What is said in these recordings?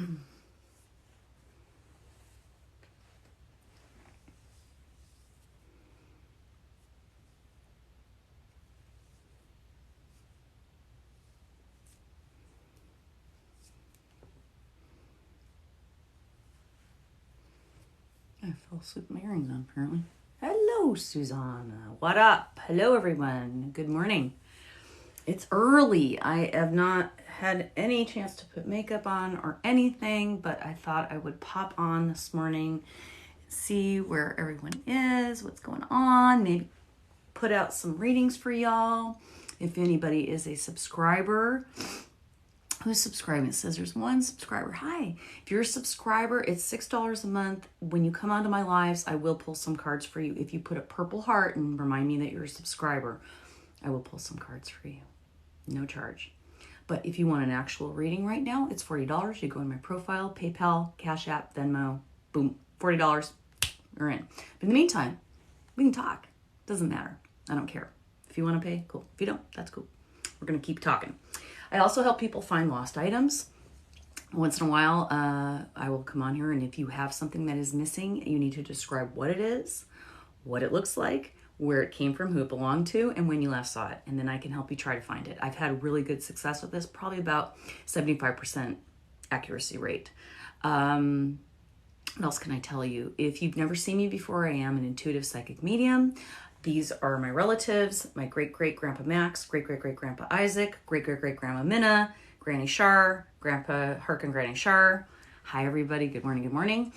I fell asleep my earrings on, apparently. Hello, Susanna. What up? Hello, everyone. Good morning. It's early. I have not had any chance to put makeup on or anything, but I thought I would pop on this morning, see where everyone is, what's going on, maybe put out some readings for y'all. If anybody is a subscriber, who's subscribing? It says there's one subscriber. Hi. If you're a subscriber, it's $6 a month. When you come onto my lives, I will pull some cards for you. If you put a purple heart and remind me that you're a subscriber, I will pull some cards for you. No charge. But if you want an actual reading right now, it's $40. You go in my profile, PayPal, Cash App, Venmo, boom, $40. You're in. But in the meantime, we can talk. Doesn't matter. I don't care. If you want to pay, cool. If you don't, that's cool. We're going to keep talking. I also help people find lost items. Once in a while, I will come on here, and if you have something that is missing, you need to describe what it is, what it looks like, where it came from, who it belonged to, and when you last saw it. And then I can help you try to find it. I've had really good success with this, probably about 75% accuracy rate. What else can I tell you? If you've never seen me before, I am an intuitive psychic medium. These are my relatives, my great-great-grandpa Max, great-great-great-grandpa Isaac, great-great-great-grandma Minna, Granny Shar, Grandpa Hark and Granny Shar. Hi, everybody. Good morning, good morning.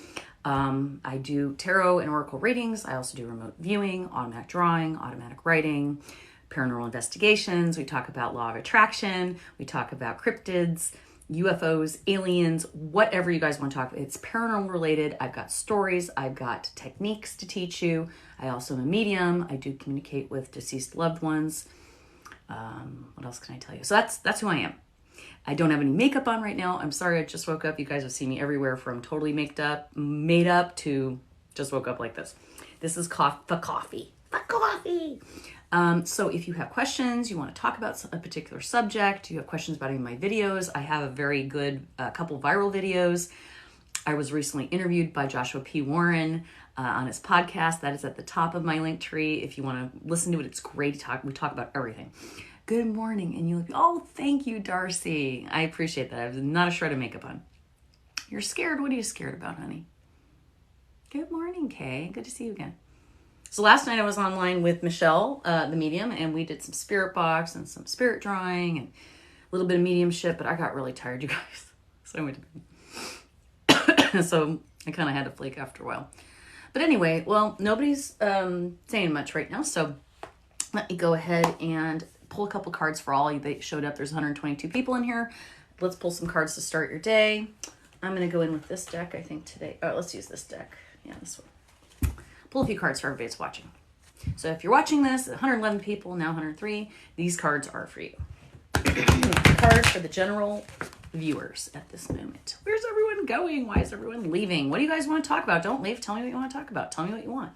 I do tarot and oracle readings. I also do remote viewing, automatic drawing, automatic writing, paranormal investigations. We talk about law of attraction. We talk about cryptids, UFOs, aliens, whatever you guys want to talk about. It's paranormal related. I've got stories. I've got techniques to teach you. I also am a medium. I do communicate with deceased loved ones. What else can I tell you? So that's who I am. I don't have any makeup on right now. I'm sorry, I just woke up. You guys have seen me everywhere from totally made up to just woke up like this. This is Fucawfee. Fucawfee. So if you have questions, you want to talk about a particular subject, you have questions about any of my videos, I have a very good couple viral videos. I was recently interviewed by Joshua P. Warren on his podcast. That is at the top of my link tree. If you want to listen to it, it's great to talk. We talk about everything. Good morning. And you'll be, oh, thank you, Darcy. I appreciate that. I have not a shred of makeup on. You're scared? What are you scared about, honey? Good morning, Kay. Good to see you again. So last night I was online with Michelle, the medium, and we did some spirit box and some spirit drawing and a little bit of mediumship, but I got really tired, you guys. So I went to bed. So I kind of had to flake after a while. But anyway, well, nobody's saying much right now, so let me go ahead and pull a couple cards for all you that showed up. There's 122 people in here. Let's pull some cards to start your day. I'm going to go in with this deck, I think, today. Oh, let's use this deck. Yeah, this one. Pull a few cards for everybody that's watching. So if you're watching this, 111 people, now 103, these cards are for you. Cards for the general viewers at this moment. Where's everyone going? Why is everyone leaving? What do you guys want to talk about? Don't leave. Tell me what you want to talk about. Tell me what you want.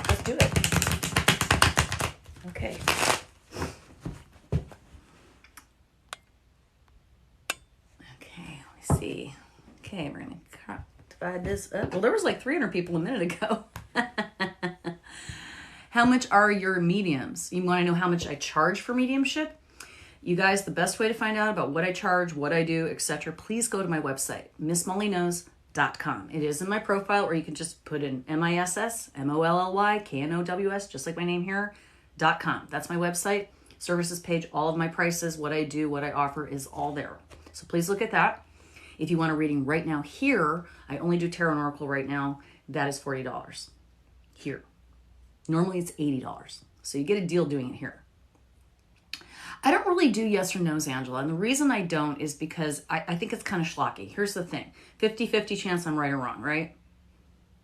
Let's do it. Okay. Okay, let me see. Okay, we're going to divide this up. Well, there was like 300 people a minute ago. How much are your mediums? You want to know how much I charge for mediumship? You guys, the best way to find out about what I charge, what I do, etc., please go to my website, MissMollyKnows.com. It is in my profile, or you can just put in MISSMOLLYKNOWS, just like my name here, .com. That's my website. Services page, all of my prices, what I do, what I offer is all there. So please look at that. If you want a reading right now here, I only do Tarot and Oracle right now. That is $40 here. Normally it's $80. So you get a deal doing it here. I don't really do yes or no's, Angela. And the reason I don't is because I think it's kind of schlocky. Here's the thing. 50-50 chance I'm right or wrong, right?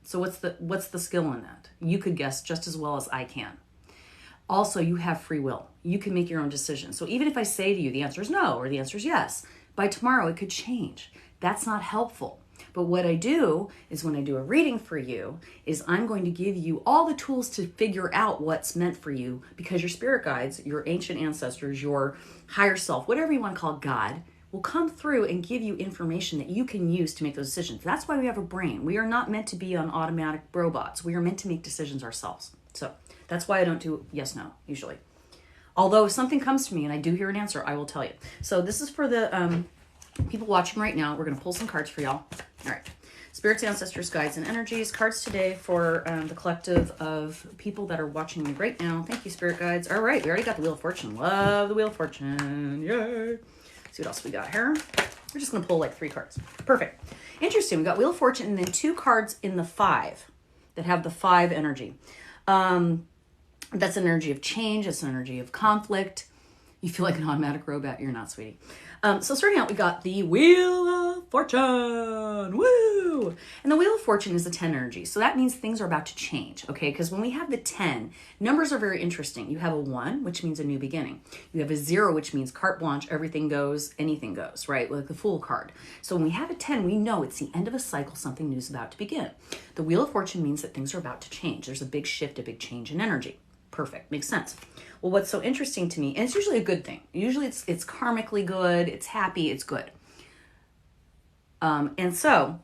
So what's the skill in that? You could guess just as well as I can. Also, you have free will. You can make your own decision. So even if I say to you the answer is no or the answer is yes, by tomorrow it could change. That's not helpful. But what I do is when I do a reading for you is I'm going to give you all the tools to figure out what's meant for you, because your spirit guides, your ancient ancestors, your higher self, whatever you want to call God, will come through and give you information that you can use to make those decisions. That's why we have a brain. We are not meant to be on automatic robots. We are meant to make decisions ourselves. So that's why I don't do yes, no, usually. Although if something comes to me and I do hear an answer, I will tell you. So this is for the people watching right now. We're going to pull some cards for y'all. All right. Spirits, ancestors, guides, and energies. Cards today for the collective of people that are watching me right now. Thank you, spirit guides. All right. We already got the Wheel of Fortune. Love the Wheel of Fortune. Yay. See what else we got here. We're just going to pull like 3 cards. Perfect. Interesting. We got Wheel of Fortune and then 2 cards in the 5 that have the 5 energy. That's an energy of change. It's an energy of conflict. You feel like an automatic robot. You're not, sweetie. So starting out, we got the Wheel of Fortune. Woo! And the Wheel of Fortune is the 10 energy. So that means things are about to change, okay? Because when we have the 10, numbers are very interesting. You have a 1, which means a new beginning. You have a 0, which means carte blanche, everything goes, anything goes, right? Like the Fool card. So when we have a 10, we know it's the end of a cycle, something new is about to begin. The Wheel of Fortune means that things are about to change. There's a big shift, a big change in energy. Perfect. Makes sense. Well, what's so interesting to me, and it's usually a good thing. Usually it's karmically good. It's happy. It's good. And so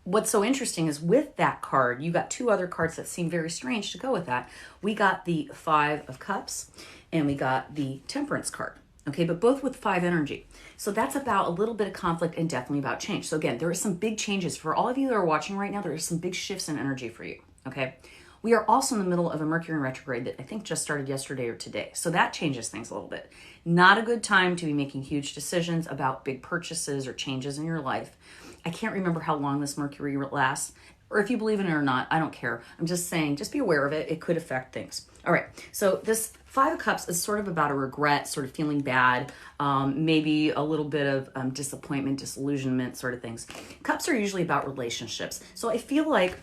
what's so interesting is with that card, you got 2 other cards that seem very strange to go with that. We got the 5 of Cups and we got the Temperance card. Okay, but both with 5 energy. So that's about a little bit of conflict and definitely about change. So again, there are some big changes. For all of you that are watching right now, there are some big shifts in energy for you. Okay. We are also in the middle of a Mercury retrograde that I think just started yesterday or today. So that changes things a little bit. Not a good time to be making huge decisions about big purchases or changes in your life. I can't remember how long this Mercury lasts, or if you believe in it or not, I don't care. I'm just saying, just be aware of it. It could affect things. All right. So this 5 of Cups is sort of about a regret, sort of feeling bad, maybe a little bit of disappointment, disillusionment sort of things. Cups are usually about relationships. So I feel like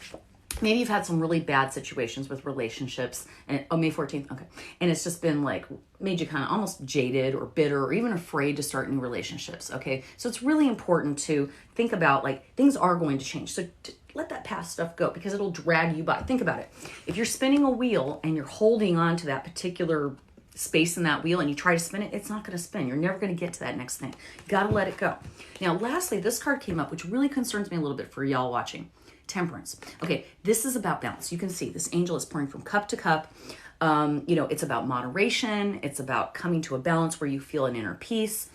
maybe you've had some really bad situations with relationships and May 14th. Okay. And it's just been like made you kind of almost jaded or bitter or even afraid to start new relationships. Okay. So it's really important to think about like things are going to change. So let that past stuff go because it'll drag you by. Think about it. If you're spinning a wheel and you're holding on to that particular space in that wheel and you try to spin it, it's not going to spin. You're never going to get to that next thing. You got to let it go. Now, lastly, this card came up, which really concerns me a little bit for y'all watching. Temperance. Okay, this is about balance. You can see this angel is pouring from cup to cup. It's about moderation. It's about coming to a balance where you feel an inner peace.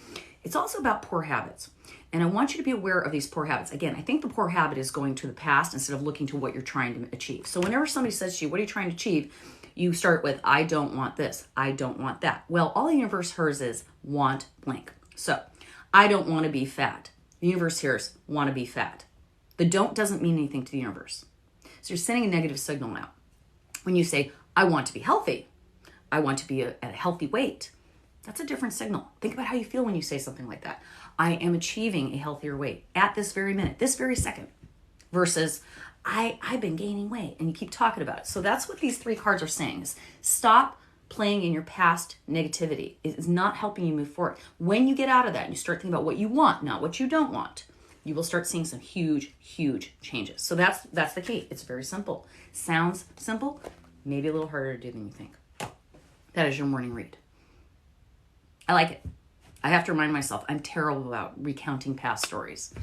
It's also about poor habits. And I want you to be aware of these poor habits. Again, I think the poor habit is going to the past instead of looking to what you're trying to achieve. So whenever somebody says to you, what are you trying to achieve? You start with, I don't want this. I don't want that. Well, all the universe hears is want blank. So I don't want to be fat. The universe hears want to be fat. The don't doesn't mean anything to the universe. So you're sending a negative signal out. When you say, I want to be healthy, I want to be at a healthy weight, that's a different signal. Think about how you feel when you say something like that. I am achieving a healthier weight at this very minute, this very second, versus I've been gaining weight, and you keep talking about it. So that's what these 3 cards are saying is stop playing in your past negativity. It is not helping you move forward. When you get out of that and you start thinking about what you want, not what you don't want, you will start seeing some huge, huge changes. So that's the key. It's very simple. Sounds simple, maybe a little harder to do than you think. That is your morning read. I like it. I have to remind myself, I'm terrible about recounting past stories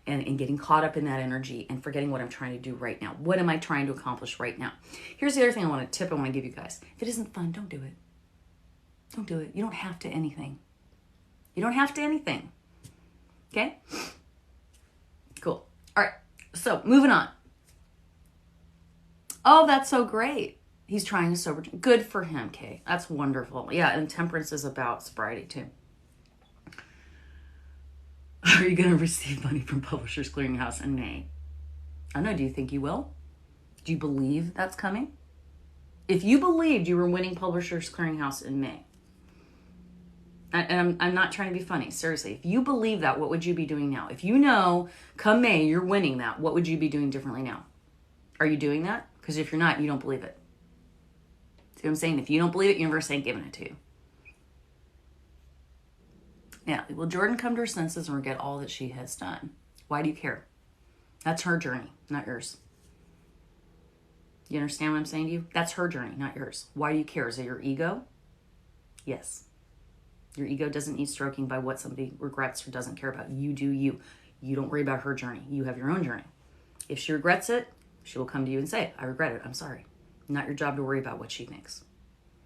and getting caught up in that energy and forgetting what I'm trying to do right now. What am I trying to accomplish right now? Here's the other thing I want to give you guys. If it isn't fun, don't do it. Don't do it. You don't have to anything. You don't have to anything. Okay? Cool. All right. So moving on. Oh, that's so great. He's trying to sober. Good for him, Kay. That's wonderful. Yeah, and temperance is about sobriety too. Are you going to receive money from Publishers Clearinghouse in May? I don't know. Do you think you will? Do you believe that's coming? If you believed you were winning Publishers Clearinghouse in May, and I'm not trying to be funny, seriously, if you believe that, what would you be doing now? If you know come May you're winning that, what would you be doing differently now? Are you doing that? Because if you're not, you don't believe it. See what I'm saying? If you don't believe it, universe ain't giving it to you. Now, will Jordan come to her senses and forget all that she has done? Why do you care? That's her journey, not yours. You understand what I'm saying to you? That's her journey, not yours. Why do you care? Is it your ego? Yes. Your ego doesn't need stroking by what somebody regrets or doesn't care about. You do you. You don't worry about her journey. You have your own journey. If she regrets it, she will come to you and say, I regret it. I'm sorry. Not your job to worry about what she thinks.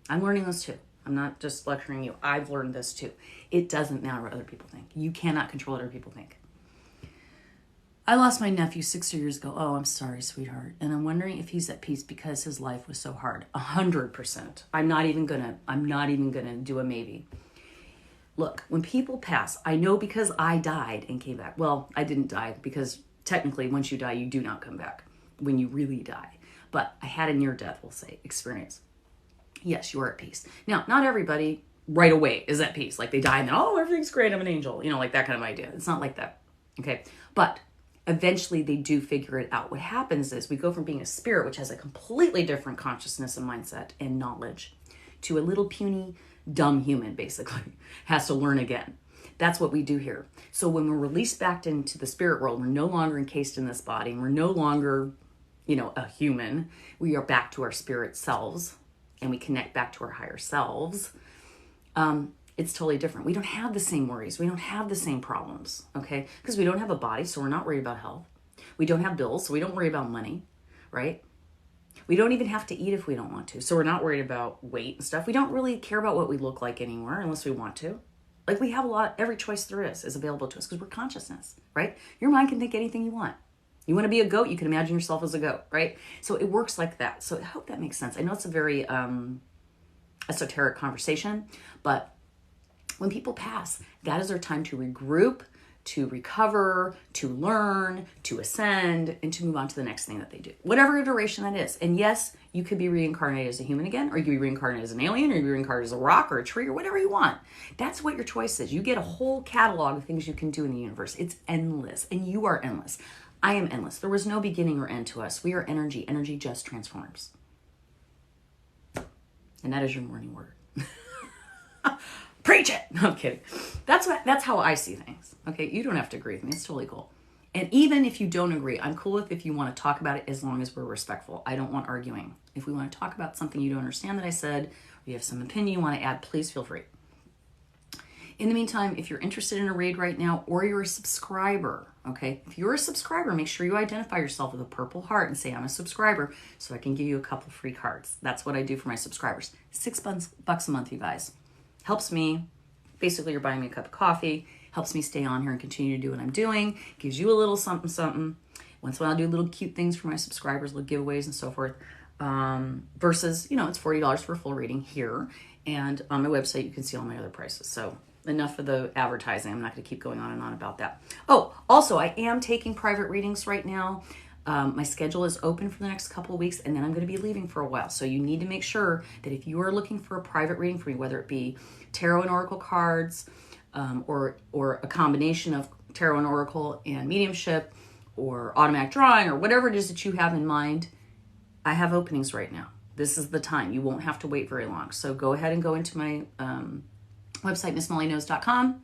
I'm learning this too. I'm not just lecturing you. I've learned this too. It doesn't matter what other people think. You cannot control what other people think. I lost my nephew 6 years ago. Oh, I'm sorry, sweetheart. And I'm wondering if he's at peace because his life was so hard. 100%. I'm not even gonna do a maybe. Look, when people pass, I know because I died and came back. Well, I didn't die because technically once you die, you do not come back when you really die. But I had a near-death, we'll say, experience. Yes, you are at peace. Now, not everybody right away is at peace. Like they die and then, oh, everything's great, I'm an angel. You know, like that kind of idea. It's not like that. Okay? But eventually they do figure it out. What happens is we go from being a spirit, which has a completely different consciousness and mindset and knowledge, to a little puny, dumb human, basically, has to learn again. That's what we do here. So when we're released back into the spirit world, we're no longer encased in this body, and we're no longer, a human. We are back to our spirit selves, and we connect back to our higher selves. It's totally different. We don't have the same worries. We don't have the same problems, okay? Because we don't have a body, so we're not worried about health. We don't have bills, so we don't worry about money, right? We don't even have to eat if we don't want to. So we're not worried about weight and stuff. We don't really care about what we look like anymore unless we want to. Like we have every choice there is available to us because we're consciousness, right? Your mind can think anything you want. You want to be a goat, you can imagine yourself as a goat, right? So it works like that. So I hope that makes sense. I know it's a very esoteric conversation, but when people pass, that is their time to regroup, to recover, to learn, to ascend, and to move on to the next thing that they do. Whatever duration that is. And yes, you could be reincarnated as a human again, or you could be reincarnated as an alien, or you could be reincarnated as a rock or a tree or whatever you want. That's what your choice is. You get a whole catalog of things you can do in the universe. It's endless, and you are endless. I am endless. There was no beginning or end to us. We are energy. Energy just transforms. And that is your morning word. Preach it. No, I'm kidding. That's how I see things. Okay, you don't have to agree with me. It's totally cool. And even if you don't agree, I'm cool if you want to talk about it as long as we're respectful. I don't want arguing. If we want to talk about something you don't understand that I said, or you have some opinion you want to add, please feel free. In the meantime, if you're interested in a raid right now, or you're a subscriber, okay? If you're a subscriber, make sure you identify yourself with a purple heart and say, I'm a subscriber, so I can give you a couple free cards. That's what I do for my subscribers. $6 a month, you guys. Helps me. Basically, you're buying me a cup of coffee. Helps me stay on here and continue to do what I'm doing. Gives you a little something, something. Once in a while, I'll do little cute things for my subscribers, little giveaways and so forth. Versus, it's $40 for a full reading here. And on my website, you can see all my other prices. So enough of the advertising. I'm not going to keep going on and on about that. Oh, also, I am taking private readings right now. My schedule is open for the next couple of weeks, and then I'm going to be leaving for a while. So you need to make sure that if you are looking for a private reading for me, whether it be tarot and oracle cards, or a combination of tarot and oracle and mediumship, or automatic drawing, or whatever it is that you have in mind, I have openings right now. This is the time. You won't have to wait very long. So go ahead and go into my website, MissMollyKnows.com,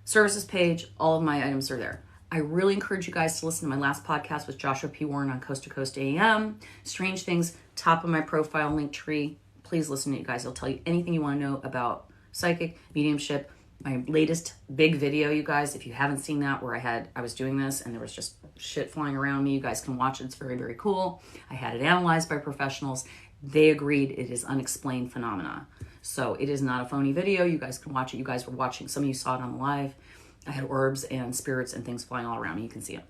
services page. All of my items are there. I really encourage you guys to listen to my last podcast with Joshua P. Warren on Coast to Coast AM. Strange Things, top of my profile link tree. Please listen to you guys. I'll tell you anything you want to know about psychic, mediumship. My latest big video, you guys, if you haven't seen that, where I was doing this and there was just shit flying around me, you guys can watch it. It's very, very cool. I had it analyzed by professionals. They agreed it is unexplained phenomena. So it is not a phony video. You guys can watch it. You guys were watching. Some of you saw it on the live. I had orbs and spirits and things flying all around me. You can see it.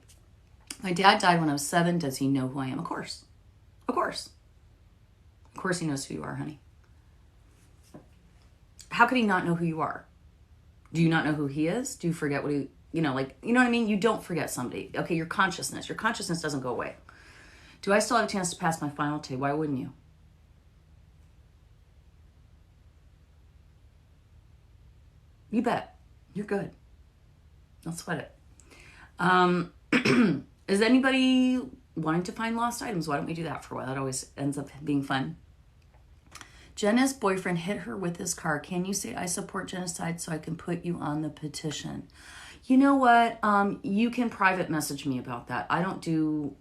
My dad died when I was 7. Does he know who I am? Of course. Of course. Of course he knows who you are, honey. How could he not know who you are? Do you not know who he is? Do you forget what he, you know what I mean? You don't forget somebody. Okay, your consciousness doesn't go away. Do I still have a chance to pass my final today? Why wouldn't you? You bet. You're good. Don't sweat it. Is anybody wanting to find lost items? Why don't we do that for a while? That always ends up being fun. Jenna's boyfriend hit her with his car. Can you say I support genocide so I can put you on the petition? You know what? You can private message me about that. I don't do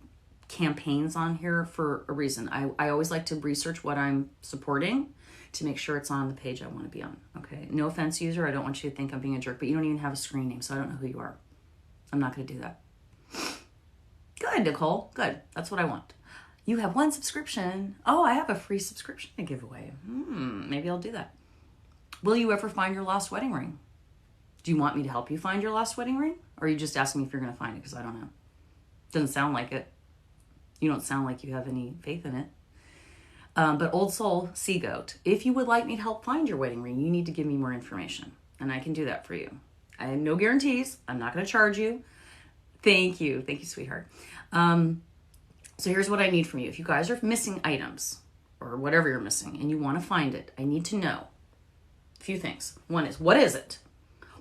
campaigns on here for a reason. I always like to research what I'm supporting, to make sure it's on the page I want to be on. Okay. No offense, user. I don't want you to think I'm being a jerk, but you don't even have a screen name, so I don't know who you are. I'm not going to do that. Good, Nicole. Good. That's what I want. You have 1 subscription. Oh, I have a free subscription to give away. Maybe I'll do that. Will you ever find your lost wedding ring? Do you want me to help you find your lost wedding ring? Or are you just asking me if you're going to find it? Because I don't know. Doesn't sound like it. You don't sound like you have any faith in it. But Old Soul, Sea Goat, if you would like me to help find your wedding ring, you need to give me more information. And I can do that for you. I have no guarantees. I'm not going to charge you. Thank you. Thank you, sweetheart. So here's what I need from you. If you guys are missing items or whatever you're missing and you want to find it, I need to know a few things. One is, what is it?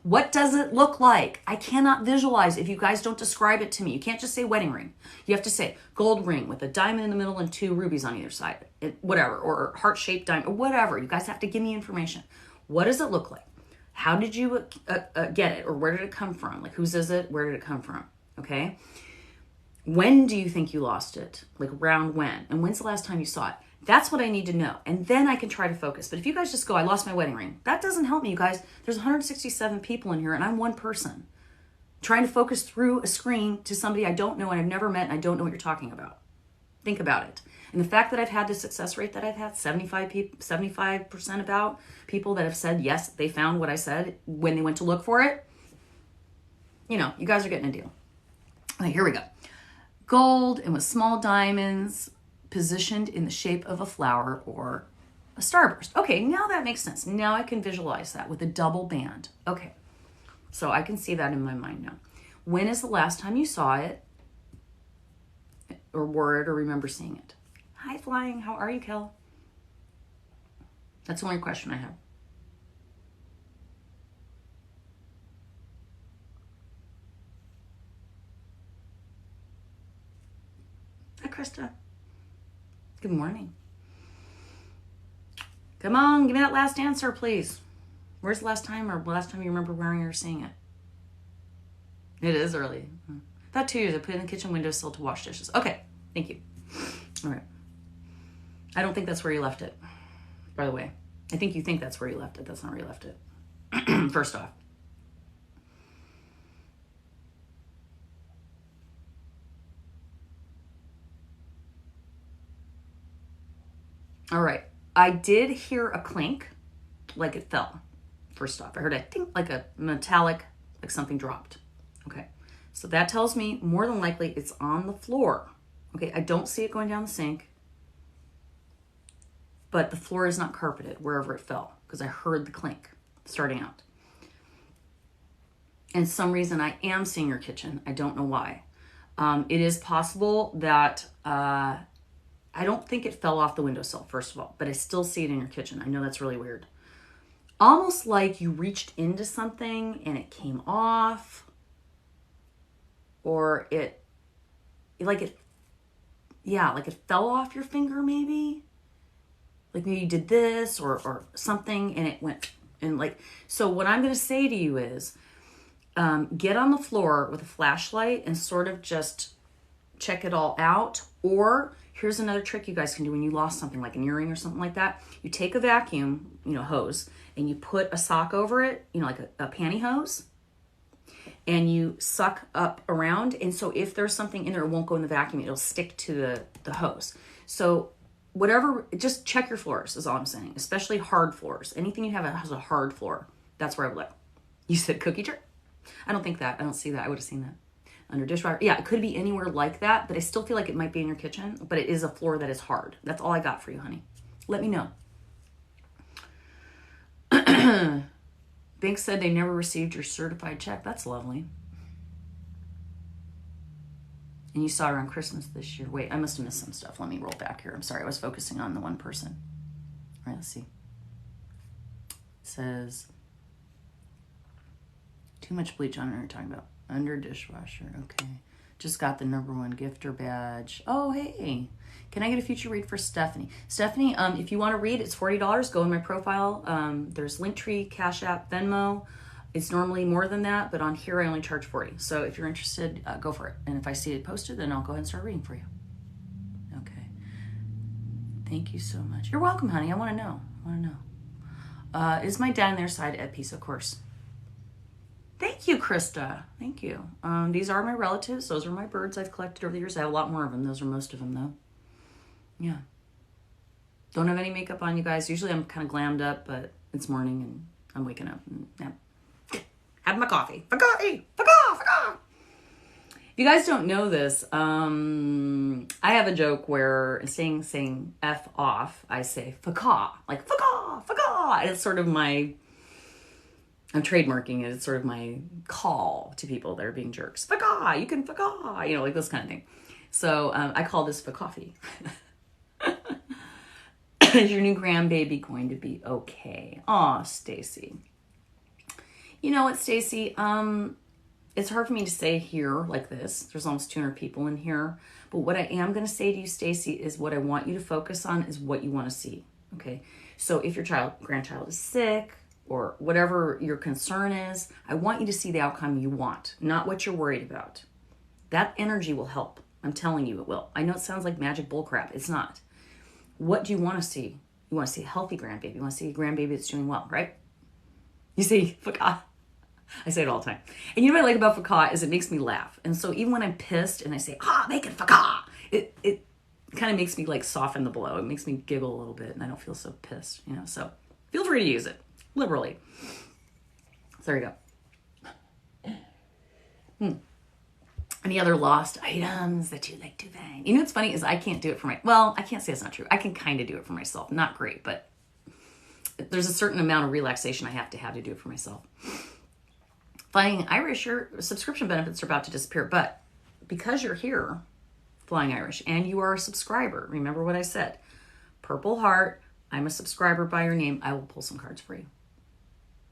What does it look like? I cannot visualize if you guys don't describe it to me. You can't just say wedding ring. You have to say gold ring with a diamond in the middle and 2 rubies on either side, whatever, or heart-shaped diamond, or whatever. You guys have to give me information. What does it look like? How did you get it, or where did it come from? Like, whose is it? Where did it come from? Okay. When do you think you lost it? Like, around when? And when's the last time you saw it? That's what I need to know. And then I can try to focus. But if you guys just go, I lost my wedding ring, that doesn't help me, you guys. There's 167 people in here, and I'm one person trying to focus through a screen to somebody I don't know and I've never met, and I don't know what you're talking about. Think about it. And the fact that I've had the success rate that I've had, 75% about people that have said, yes, they found what I said when they went to look for it. You know, you guys are getting a deal. Okay, here we go. Gold and with small diamonds positioned in the shape of a flower or a starburst. Okay, now that makes sense. Now I can visualize that with a double band. Okay, so I can see that in my mind now. When is the last time you saw it or wore it or remember seeing it? Hi, Flying. How are you, Kel? That's the only question I have. Hi, Krista. Good morning. Come on, give me that last answer, please. Where's the last time or last time you remember wearing or seeing it? It is early. About 2 years. I put it in the kitchen windowsill to wash dishes. Okay, thank you. All right. I don't think that's where you left it, by the way. I think you think that's where you left it. That's not where you left it. First off. All right. I did hear a clink, like it fell. First off, I heard a think like a metallic, like something dropped. Okay. So that tells me more than likely it's on the floor. Okay. I don't see it going down the sink, but the floor is not carpeted wherever it fell because I heard the clink starting out. And some reason I am seeing your kitchen. I don't know why. It is possible that I don't think it fell off the windowsill, first of all, but I still see it in your kitchen. I know that's really weird. Almost like you reached into something and it came off, or it fell off your finger maybe. Like maybe you did this or something and it went and like, so what I'm going to say to you is get on the floor with a flashlight and sort of just check it all out. Or here's another trick you guys can do when you lost something like an earring or something like that. You take a vacuum, hose, and you put a sock over it, like a pantyhose, and you suck up around. And so if there's something in there, it won't go in the vacuum. It'll stick to the hose. So whatever, just check your floors is all I'm saying, especially hard floors. Anything you have that has a hard floor, that's where I would look. You said cookie jar? I don't think that. I don't see that. I would have seen that. Under dishwasher. Yeah, it could be anywhere like that, but I still feel like it might be in your kitchen, but it is a floor that is hard. That's all I got for you, honey. Let me know. Bank said they never received your certified check. That's lovely. And you saw her on Christmas this year. Wait, I must have missed some stuff. Let me roll back here. I'm sorry. I was focusing on the one person. All right, let's see. It says, too much bleach on her. You're talking about under dishwasher. Okay. Just got the #1 gifter badge. Oh, hey. Can I get a future read for Stephanie? Stephanie, if you want to read, it's $40. Go in my profile. There's Linktree, Cash App, Venmo. It's normally more than that, but on here I only charge $40. So if you're interested, go for it. And if I see it posted, then I'll go ahead and start reading for you. Okay. Thank you so much. You're welcome, honey. I want to know. I want to know. Is my dad on their side at peace? Of course. Thank you, Krista. Thank you. These are my relatives. Those are my birds I've collected over the years. I have a lot more of them. Those are most of them, though. Yeah. Don't have any makeup on, you guys. Usually I'm kind of glammed up, but it's morning and I'm waking up. And, yeah. Have my coffee. Fucawfee! Fucawfee! If you guys don't know this, I have a joke where instead of saying F off, I say fucaw. Like, fucaw, fucaw. And it's sort of I'm trademarking it. It's sort of my call to people that are being jerks. Fucaw, you can fucaw. You know, like this kind of thing. So I call this Fucawfee. Is your new grandbaby going to be okay? Aw, Stacy. You know what, Stacy? It's hard for me to say here like this. There's almost 200 people in here. But what I am going to say to you, Stacy, is what I want you to focus on is what you want to see. Okay? So if your grandchild is sick or whatever your concern is, I want you to see the outcome you want, not what you're worried about. That energy will help. I'm telling you it will. I know it sounds like magic bullcrap. It's not. What do you want to see? You want to see a healthy grandbaby. You want to see a grandbaby that's doing well, right? You see, fucaw. I say it all the time. And you know what I like about fucaw is it makes me laugh. And so even when I'm pissed and I say, make it fucaw, it kind of makes me like soften the blow. It makes me giggle a little bit and I don't feel so pissed, you know. So feel free to use it liberally. So there you go. Any other lost items that you like to find? You know what's funny is I can't do it for I can't say it's not true. I can kind of do it for myself. Not great, but there's a certain amount of relaxation I have to do it for myself. Flying Irish, your subscription benefits are about to disappear, but because you're here, Flying Irish, and you are a subscriber, remember what I said. Purple Heart, I'm a subscriber by your name. I will pull some cards for you.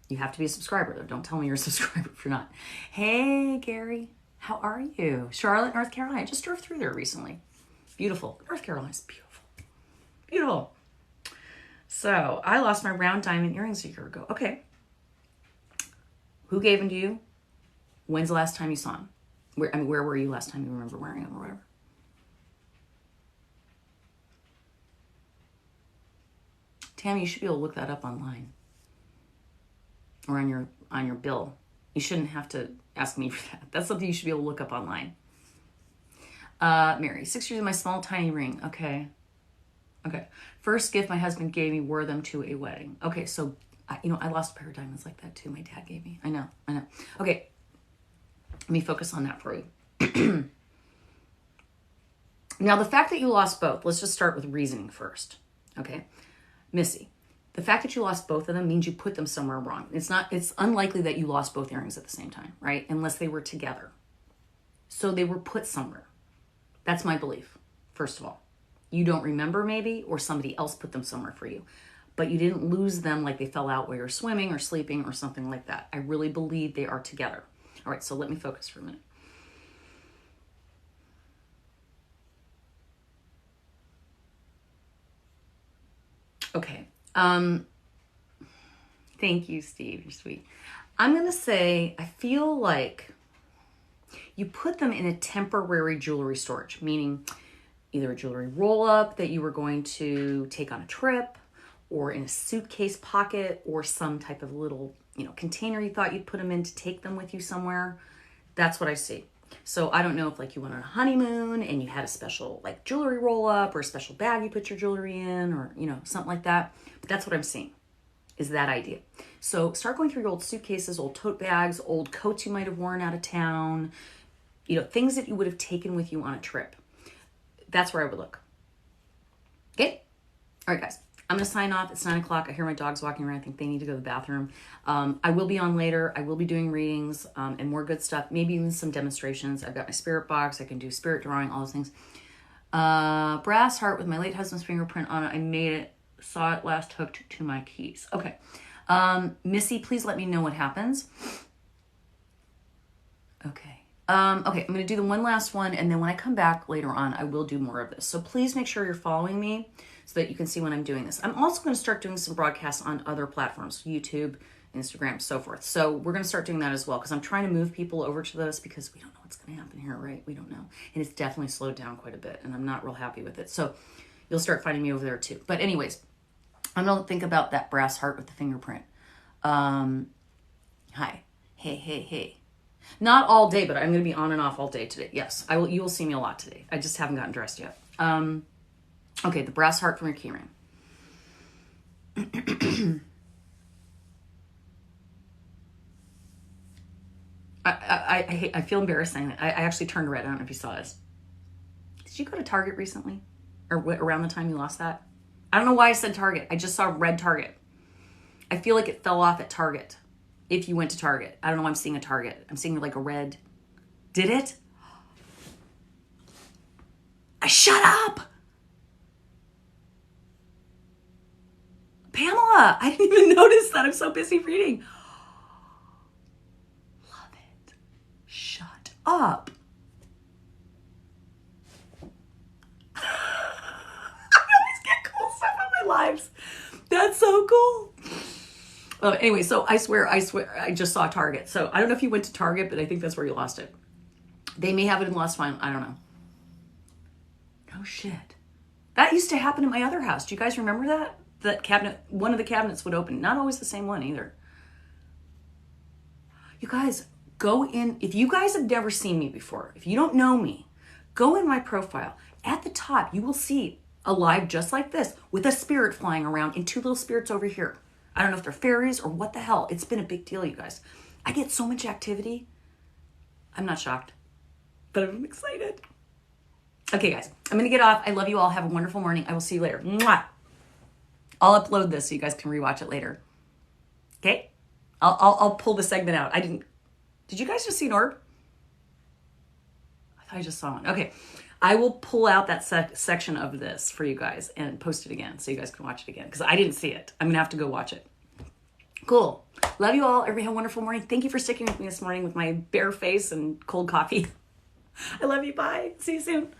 You have to be a subscriber, though. Don't tell me you're a subscriber if you're not. Hey, Gary. How are you? Charlotte, North Carolina. I just drove through there recently. Beautiful. North Carolina's beautiful. Beautiful. So I lost my round diamond earrings a year ago. Okay. Who gave them to you? When's the last time you saw them? Where were you last time you remember wearing them or whatever? Tammy, you should be able to look that up online. Or on your bill. You shouldn't have to ask me for that. That's something you should be able to look up online. Mary, 6 years of my small tiny ring. Okay. First gift my husband gave me, wore them to a wedding. Okay, so, I lost a pair of diamonds like that too. My dad gave me. I know. Okay, let me focus on that for you. Now, the fact that you lost both, let's just start with reasoning first. Okay, Missy. The fact that you lost both of them means you put them somewhere wrong. It's unlikely that you lost both earrings at the same time, right? Unless they were together. So they were put somewhere. That's my belief, first of all. You don't remember maybe, or somebody else put them somewhere for you. But you didn't lose them like they fell out while you were swimming or sleeping or something like that. I really believe they are together. All right, so let me focus for a minute. Okay. Thank you, Steve. You're sweet. I'm going to say, I feel like you put them in a temporary jewelry storage, meaning either a jewelry roll-up that you were going to take on a trip, or in a suitcase pocket, or some type of little, container you thought you'd put them in to take them with you somewhere. That's what I see. So I don't know if you went on a honeymoon and you had a special jewelry roll-up or a special bag you put your jewelry in, or, something like that. But that's what I'm seeing, is that idea. So start going through your old suitcases, old tote bags, old coats you might have worn out of town, things that you would have taken with you on a trip. That's where I would look. Okay? All right, guys. I'm going to sign off. It's 9 o'clock. I hear my dogs walking around. I think they need to go to the bathroom. I will be on later. I will be doing readings and more good stuff. Maybe even some demonstrations. I've got my spirit box. I can do spirit drawing, all those things. Brass heart with my late husband's fingerprint on it. I made it. Saw it last hooked to my keys. Okay. Missy, please let me know what happens. Okay. I'm going to do the one last one, and then when I come back later on, I will do more of this. So please make sure you're following me so that you can see when I'm doing this. I'm also going to start doing some broadcasts on other platforms, YouTube, Instagram, so forth. So we're going to start doing that as well, because I'm trying to move people over to this because we don't know what's going to happen here, right? We don't know. And it's definitely slowed down quite a bit, and I'm not real happy with it. So you'll start finding me over there too. But anyways, I don't think about that brass heart with the fingerprint. Hi. Hey. Not all day, but I'm going to be on and off all day today. Yes, I will. You will see me a lot today. I just haven't gotten dressed yet. Okay, the brass heart from your keyring. I feel embarrassed saying that. I actually turned red. I don't know if you saw this. Did you go to Target recently? Or around the time you lost that? I don't know why I said Target. I just saw red Target. I feel like it fell off at Target. If you went to Target. I don't know why I'm seeing a Target. I'm seeing like a red. Did it? Shut up! Pamela, I didn't even notice that. I'm so busy reading. Love it. Shut up. I always get cool stuff in my lives. That's so cool. Anyway, so I swear, I just saw Target. So I don't know if you went to Target, but I think that's where you lost it. They may have it in Lost Find. I don't know. Oh, shit. That used to happen in my other house. Do you guys remember that? That cabinet, one of the cabinets would open. Not always the same one either. You guys, go in. If you guys have never seen me before, if you don't know me, go in my profile. At the top, you will see a live just like this with a spirit flying around and two little spirits over here. I don't know if they're fairies or what the hell. It's been a big deal, you guys. I get so much activity. I'm not shocked, but I'm excited. Okay, guys, I'm going to get off. I love you all. Have a wonderful morning. I will see you later. Mwah! I'll upload this so you guys can rewatch it later. Okay? I'll pull the segment out. Did you guys just see an orb? I thought I just saw one. Okay. I will pull out that section of this for you guys and post it again so you guys can watch it again because I didn't see it. I'm going to have to go watch it. Cool. Love you all. Everybody have a wonderful morning. Thank you for sticking with me this morning with my bare face and cold coffee. I love you. Bye. See you soon.